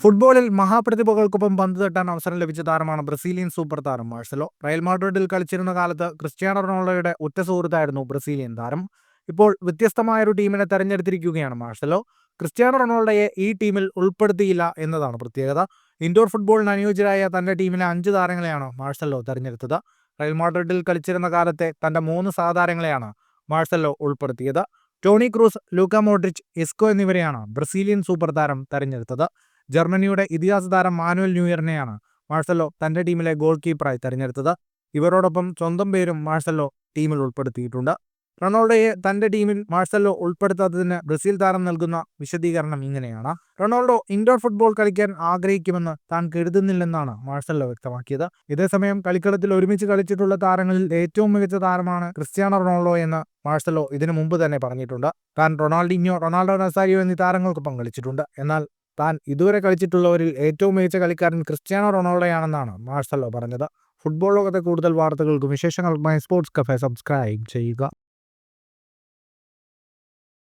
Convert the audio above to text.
ഫുട്ബോളിൽ മഹാപ്രതിഭകൾക്കൊപ്പം പന്ത് തട്ടാൻ അവസരം ലഭിച്ച താരമാണ് ബ്രസീലിയൻ സൂപ്പർ താരം മാർസലോ. റയൽ മാഡ്രിഡിൽ കളിച്ചിരുന്ന കാലത്ത് ക്രിസ്ത്യാനോ റൊണാൾഡോയുടെ ഉറ്റ സുഹൃത്തായിരുന്നു ബ്രസീലിയൻ താരം. ഇപ്പോൾ വ്യത്യസ്തമായൊരു ടീമിനെ തെരഞ്ഞെടുത്തിരിക്കുകയാണ് മാർസലോ. ക്രിസ്ത്യാനോ റൊണാൾഡോയെ ഈ ടീമിൽ ഉൾപ്പെടുത്തിയില്ല എന്നതാണ് പ്രത്യേകത. ഇൻഡോർ ഫുട്ബോളിന് അനുയോജ്യരായ തന്റെ ടീമിലെ 5 താരങ്ങളെയാണ് മാർസലോ തെരഞ്ഞെടുത്തത്. റയൽ മാഡ്രിഡിൽ കളിച്ചിരുന്ന കാലത്തെ തന്റെ 3 സഹതാരങ്ങളെയാണ് മാർസലോ ഉൾപ്പെടുത്തിയത്. Toni Kroos, Luka Modric, IISCO എന്നിവരെയാണ് ബ്രസീലിയൻ സൂപ്പർ താരം തെരഞ്ഞെടുത്തത്. ജർമ്മനിയുടെ ഇതിഹാസ താരം മാനുവൽ ന്യൂയറിനെയാണ് മാർസലോ തന്റെ ടീമിലെ ഗോൾ കീപ്പറായി തെരഞ്ഞെടുത്തത്. ഇവരോടൊപ്പം സ്വന്തം പേരും മാർസലോ ടീമിൽ ഉൾപ്പെടുത്തിയിട്ടുണ്ട്. റൊണാൾഡോയെ തന്റെ ടീമിൽ മാർസലോ ഉൾപ്പെടുത്താത്തതിന് ബ്രസീൽ താരം നൽകുന്ന വിശദീകരണം ഇങ്ങനെയാണ്: റൊണാൾഡോ ഇൻഡോർ ഫുട്ബോൾ കളിക്കാൻ ആഗ്രഹിക്കുമെന്ന് താൻ കരുതുന്നില്ലെന്നാണ് മാർസലോ വ്യക്തമാക്കിയത്. ഇതേസമയം കളിക്കളത്തിൽ ഒരുമിച്ച് കളിച്ചിട്ടുള്ള താരങ്ങളിൽ ഏറ്റവും മികച്ച താരമാണ് ക്രിസ്ത്യാനോ റൊണാൾഡോ എന്ന് മാർസലോ ഇതിനു മുമ്പ് തന്നെ പറഞ്ഞിട്ടുണ്ട്. താൻ റൊണാൾഡിഞ്ഞോ, റൊണാൾഡോ നസാരിയോ എന്നീ താരങ്ങൾക്കൊപ്പം കളിച്ചിട്ടുണ്ട്. എന്നാൽ താൻ ഇതുവരെ കളിച്ചിട്ടുള്ളവരിൽ ഏറ്റവും മികച്ച കളിക്കാരൻ ക്രിസ്ത്യാനോ റൊണാൾഡോയാണെന്നാണ് മാർസലോ പറഞ്ഞത്. ഫുട്ബോൾ ലോകത്തെ കൂടുതൽ വാർത്തകൾക്കും വിശേഷങ്ങൾക്കുമായി സ്പോർട്സ് കഫേ സബ്സ്ക്രൈബ് ചെയ്യുക.